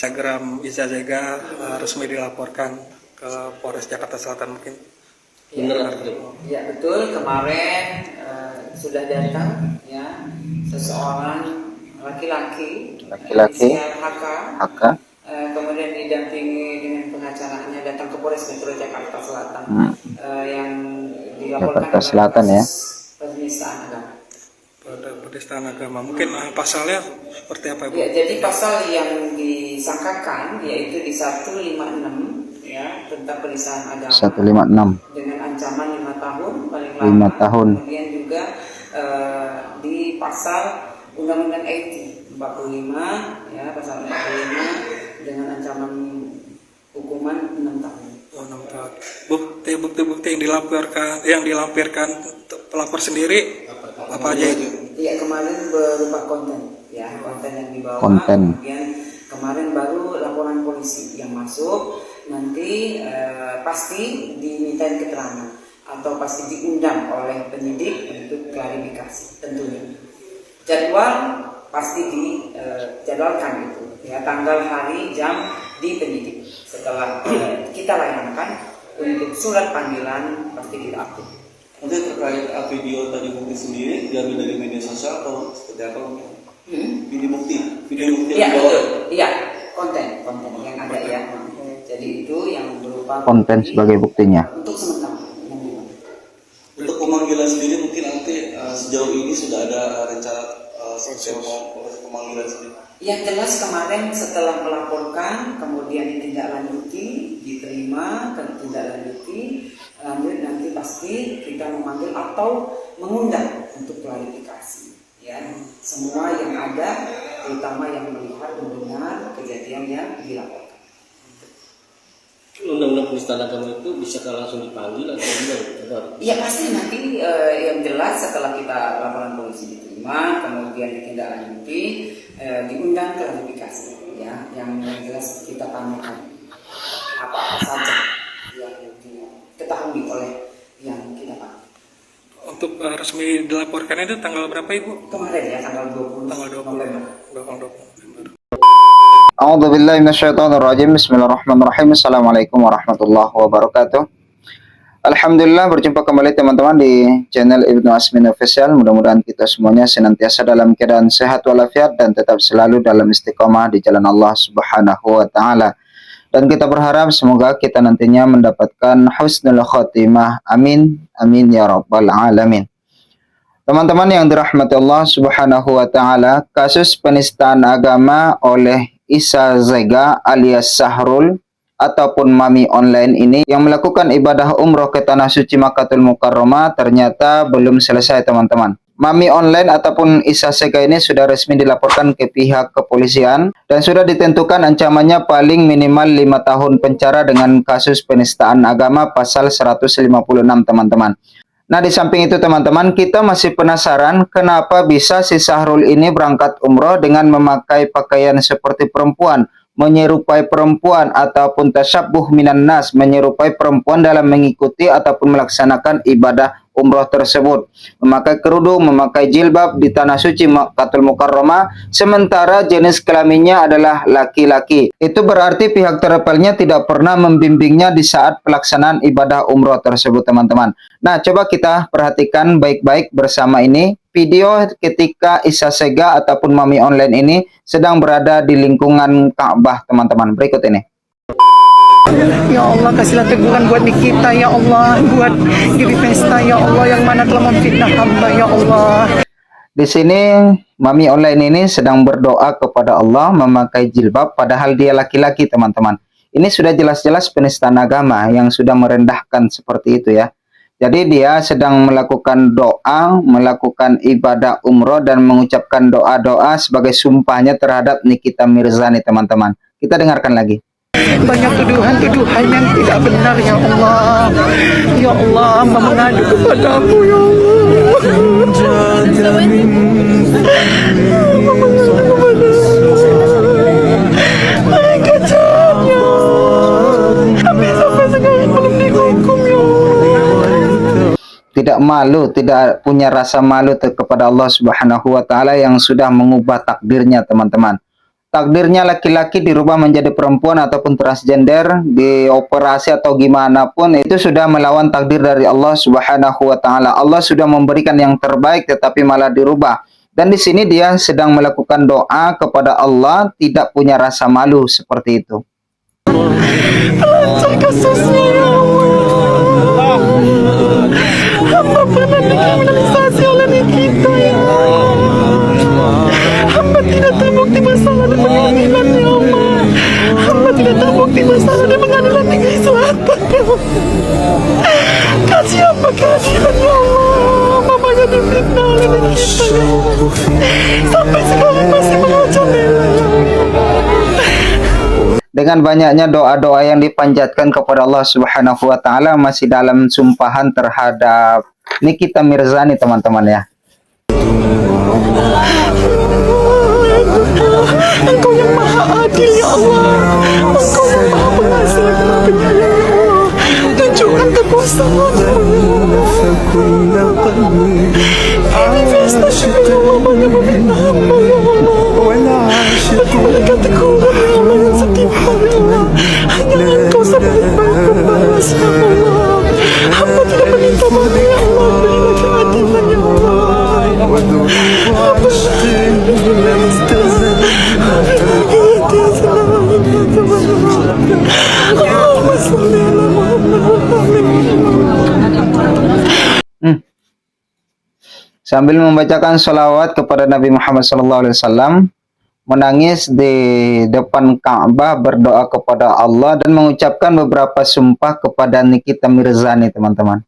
Instagram Iza Zega resmi dilaporkan ke Polres Jakarta Selatan mungkin. Benar. Ya betul, kemarin sudah datang ya seseorang laki-laki inisial HK, kemudian didampingi dengan pengacaranya datang ke Polres Metro Jakarta Selatan yang dilaporkan Jakarta Selatan ya. Penistaan agama. Penistaan agama. Mungkin pasalnya seperti apa, Bu? Ya, jadi pasal yang disangkakan yaitu di 156 ya tentang penistaan agama. 156. Dengan ancaman 5 tahun paling 5 lama. tahun. Kemudian juga di pasal Undang-Undang IT 45 ya, pasal 45 dengan ancaman hukuman 6 tahun. Oh, 6 tahun. Bukti-bukti yang dilampirkan pelapor sendiri apa aja itu? Iya, kemarin berupa konten ya, konten yang dibawa. Kemudian kemarin baru laporan polisi yang masuk. Nanti pasti dimintain keterangan atau pasti diundang oleh penyidik untuk klarifikasi tentunya. Jadwal pasti dijadwalkan itu ya, tanggal, hari, jam di penyidik. Setelah kita layankan untuk surat panggilan pasti kita update. Nanti terkait video tadi bukti sendiri diambil dari media sosial atau seperti apa? Video bukti yang betul. Iya, konten yang ada ya. Jadi itu yang berupa konten sebagai buktinya. Untuk sementara. Untuk pemanggilan sendiri mungkin nanti sejauh ini sudah ada rencana pemanggilan sendiri. Yang jelas kemarin setelah melaporkan kemudian ditindaklanjuti, diterima, ditindaklanjuti, lanjut nanti pasti kita memanggil atau mengundang untuk klarifikasi. Ya, semua yang ada, terutama yang melihat mendengar kejadian yang dilaporkan. Undang-undang penistaan agama itu bisa langsung dipanggil atau gimana? Ya pasti nanti yang jelas setelah kita laporan polisi diterima, kemudian ditindaklanjuti, diundang klarifikasi. Ya, yang jelas kita tanyakan apa saja yang diketahui oleh yang kita panggil. Untuk resmi dilaporkan itu tanggal berapa, Ibu? Kemarin ya, tanggal 20 November. A'udzubillahi minasyaitonirrajim. Bismillahirrahmanirrahim. Assalamualaikum warahmatullahi wabarakatuh. Alhamdulillah, berjumpa kembali teman-teman di channel Ibnu Asmin Official. Mudah-mudahan kita semuanya senantiasa dalam keadaan sehat walafiat dan tetap selalu dalam istiqomah di jalan Allah Subhanahu wa taala. Dan kita berharap semoga kita nantinya mendapatkan husnul khotimah. Amin. Amin ya rabbal alamin. Teman-teman yang dirahmati Allah Subhanahu wa taala, kasus penistaan agama oleh Iza Zega alias Sahrul ataupun Mami Online ini yang melakukan ibadah umroh ke Tanah Suci Makkahul Mukarramah ternyata belum selesai, teman-teman. Mami Online ataupun Iza Zega ini sudah resmi dilaporkan ke pihak kepolisian dan sudah ditentukan ancamannya paling minimal 5 tahun penjara dengan kasus penistaan agama pasal 156, teman-teman. Nah, di samping itu teman-teman, kita masih penasaran kenapa bisa si Sahrul ini berangkat umroh dengan memakai pakaian seperti perempuan, menyerupai perempuan, ataupun tasyabbuh minan nas, menyerupai perempuan dalam mengikuti ataupun melaksanakan ibadah umroh tersebut, memakai kerudung, memakai jilbab di Tanah Suci Makkahul Mukarramah, sementara jenis kelaminnya adalah laki-laki. Itu berarti pihak terapelnya tidak pernah membimbingnya di saat pelaksanaan ibadah umroh tersebut, teman-teman. Nah, coba kita perhatikan baik-baik bersama ini video ketika Iza Zega ataupun Mami Online ini sedang berada di lingkungan Ka'bah, teman-teman. Berikut ini. Ya Allah, kasihlah teguran buat Nikita, ya Allah, buat Giri Pesta, ya Allah, yang mana telah memfitnah hamba, ya Allah. Di sini Mami Online ini sedang berdoa kepada Allah memakai jilbab padahal dia laki-laki, teman-teman. Ini sudah jelas-jelas penistaan agama yang sudah merendahkan seperti itu ya. Jadi dia sedang melakukan doa, melakukan ibadah umroh dan mengucapkan doa-doa sebagai sumpahnya terhadap Nikita Mirzani, teman-teman. Kita dengarkan lagi. Banyak tuduhan-tuduhan yang tidak benar, ya Allah. Ya Allah, hamba mengadu kepadamu, ya Tidak malu, tidak punya rasa malu kepada Allah Subhanahu wa taala yang sudah mengubah takdirnya, teman-teman. takdirnya laki-laki dirubah menjadi perempuan ataupun transgender, dioperasi atau gimana pun, itu sudah melawan takdir dari Allah Subhanahu wa taala. Allah sudah memberikan yang terbaik tetapi malah dirubah. Dan di sini dia sedang melakukan doa kepada Allah, tidak punya rasa malu seperti itu. Lancar kasusnya ya Allah. Hamba pernah dikriminalisasi oleh Nikita ya Allah. Hamba tidak terbukti masalah di pengadilan ya Allah. Hamba tidak terbukti masalah di pengadilan negeri Selatan ya Allah. Kasih apa keadilan ya Allah. Mamanya difitnah oleh Nikita ya Allah. Sampai sekarang masih mengancam bela ya Allah. Dengan banyaknya doa-doa yang dipanjatkan kepada Allah Subhanahu wa taala, masih dalam sumpahan terhadap Nikita Mirzani, teman-teman ya. Engkau yang maha adil ya Allah. Engkau yang maha pengasih lagi maha penyayang ya Allah. Tunjukkan kekuasaan ya Allah. Ini pesta syukur mamanya meminta hamba ya Allah. Bagaimana kata-kata ya Allah yang setiap hari ya Allah. Hanya engkau sebaik-baik pembalas ya Allah. Hamba tidak meminta banyak ya Allah. Berilah keadilan ya Allah. Hamba Sambil membacakan sholawat kepada Nabi Muhammad SAW, menangis di depan Ka'bah, berdoa kepada Allah dan mengucapkan beberapa sumpah kepada Nikita Mirzani, teman-teman.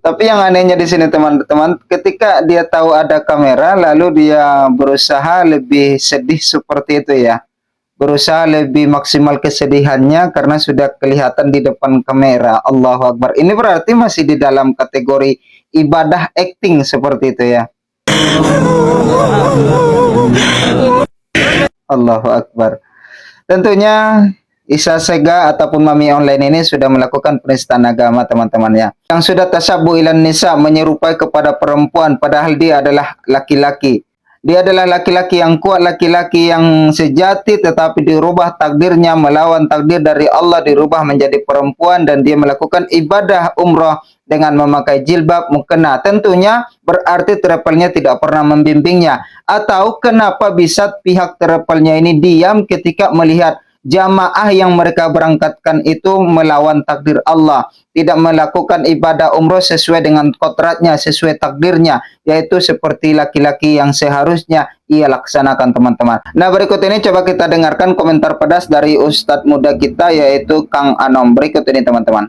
Tapi yang anehnya di sini teman-teman, ketika dia tahu ada kamera, lalu dia berusaha lebih sedih seperti itu ya. Berusaha lebih maksimal kesedihannya karena sudah kelihatan di depan kamera. Allahu Akbar. Ini berarti masih di dalam kategori ibadah acting seperti itu ya. Allahu Akbar. Tentunya Isa Sega ataupun Mami Online ini sudah melakukan penistaan agama, teman-teman ya. Yang sudah tasabbu ilan nisa, menyerupai kepada perempuan, padahal dia adalah laki-laki. Dia adalah laki-laki yang kuat, laki-laki yang sejati, tetapi dirubah takdirnya melawan takdir dari Allah, dirubah menjadi perempuan, dan dia melakukan ibadah umrah dengan memakai jilbab mukena. Tentunya berarti travelnya tidak pernah membimbingnya. Atau kenapa bisa pihak travelnya ini diam ketika melihat jamaah yang mereka berangkatkan itu melawan takdir Allah, tidak melakukan ibadah umroh sesuai dengan kodratnya, sesuai takdirnya, yaitu seperti laki-laki yang seharusnya ia laksanakan, teman-teman. Nah, berikut ini coba kita dengarkan komentar pedas dari Ustadz muda kita, yaitu Kang Anom. Berikut ini, teman-teman.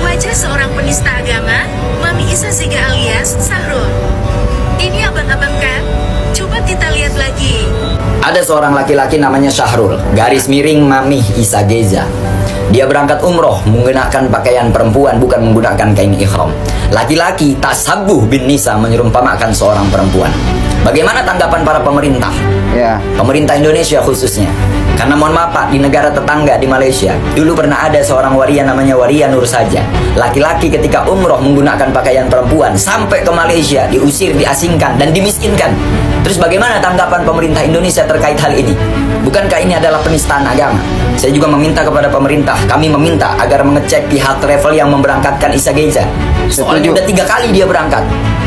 Wajah seorang penista agama, Mami Isa Sega alias Sahrul. Ini abang-abang kan? Coba kita lihat lagi. Ada seorang laki-laki namanya Syahrul, garis miring Mami Isa Geza. Dia berangkat umroh menggunakan pakaian perempuan, bukan menggunakan kain ihram. Laki-laki tasabbuh bin nisa, menyerumpamakan seorang perempuan. Bagaimana tanggapan para pemerintah? Ya. Pemerintah Indonesia khususnya. Karena mohon maaf Pak, di negara tetangga di Malaysia, dulu pernah ada seorang waria namanya Waria Nur Saja. Laki-laki ketika umroh menggunakan pakaian perempuan sampai ke Malaysia, diusir, diasingkan, dan dimiskinkan. Terus bagaimana tanggapan pemerintah Indonesia terkait hal ini? Bukankah ini adalah penistaan agama? Saya juga meminta kepada pemerintah, kami meminta agar mengecek pihak travel yang memberangkatkan Isa Geza. Soalnya udah 3 kali dia berangkat.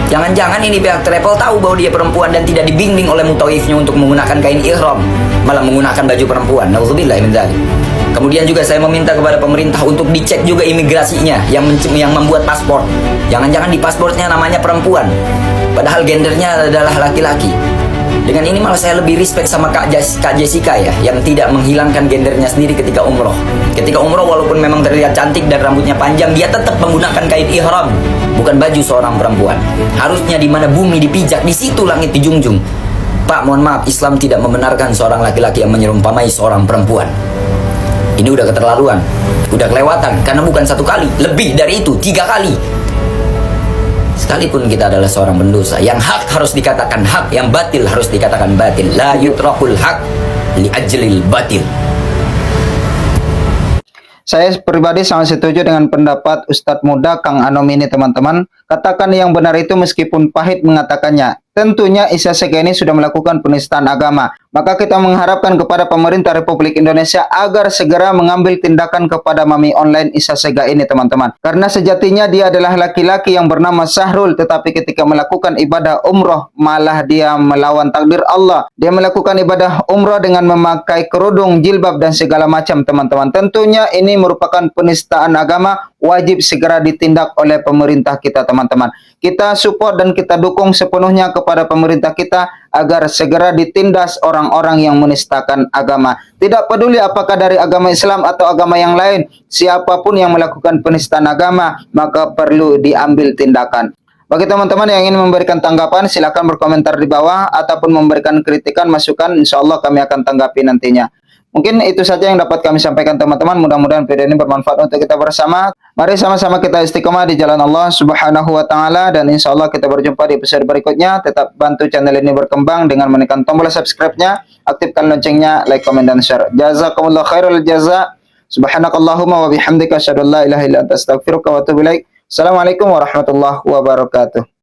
Jangan-jangan ini pihak travel tahu bahwa dia perempuan dan tidak dibimbing oleh mutawifnya untuk menggunakan kain ihram, malah menggunakan baju perempuan. Nauzubillah min dzalik. Kemudian juga saya meminta kepada pemerintah untuk dicek juga imigrasinya yang membuat paspor. Jangan-jangan di paspornya namanya perempuan, padahal gendernya adalah laki-laki. Dengan ini malah saya lebih respect sama Kak Jessica ya, yang tidak menghilangkan gendernya sendiri ketika umroh. Ketika umroh walaupun memang terlihat cantik dan rambutnya panjang, dia tetap menggunakan kain ihram, bukan baju seorang perempuan. Harusnya di mana bumi dipijak, di situ langit dijunjung. Pak, mohon maaf, Islam tidak membenarkan seorang laki-laki yang menyerumpamai seorang perempuan. Ini udah keterlaluan, udah kelewatan, karena bukan 1 kali, lebih dari itu, 3 kali. Sekalipun kita adalah seorang pendosa, yang hak harus dikatakan hak, yang batil harus dikatakan batil. La yutrakul hak li ajlil batil. Saya pribadi sangat setuju dengan pendapat Ustadz Muda Kang Anom ini, teman-teman. Katakan yang benar itu meskipun pahit mengatakannya. Tentunya Isa Sega ini sudah melakukan penistaan agama. Maka kita mengharapkan kepada pemerintah Republik Indonesia agar segera mengambil tindakan kepada mami online Isa Sega ini, teman-teman. Karena sejatinya dia adalah laki-laki yang bernama Sahrul, tetapi ketika melakukan ibadah umroh malah dia melawan takdir Allah. Dia melakukan ibadah umroh dengan memakai kerudung, jilbab dan segala macam, teman-teman. Tentunya ini merupakan penistaan agama, wajib segera ditindak oleh pemerintah kita, teman-teman. Kita support dan kita dukung sepenuhnya kepada pemerintah kita agar segera ditindas orang-orang yang menistakan agama. Tidak peduli apakah dari agama Islam atau agama yang lain, siapapun yang melakukan penistaan agama, maka perlu diambil tindakan. Bagi teman-teman yang ingin memberikan tanggapan, silakan berkomentar di bawah ataupun memberikan kritikan, masukan, insya Allah kami akan tanggapi nantinya. Mungkin itu saja yang dapat kami sampaikan, teman-teman. Mudah-mudahan video ini bermanfaat untuk kita bersama. Mari sama-sama kita istiqomah di jalan Allah Subhanahu wa Ta'ala, dan insya Allah kita berjumpa di episode berikutnya. Tetap bantu channel ini berkembang dengan menekan tombol subscribe-nya, aktifkan loncengnya, like, comment, dan share. Jazakumullah khairul jaza. Subhanakallahumma wa bihamdika asyhadu an la ilaha illa anta astaghfiruka wa atubu ilaik. Assalamualaikum warahmatullahi wabarakatuh.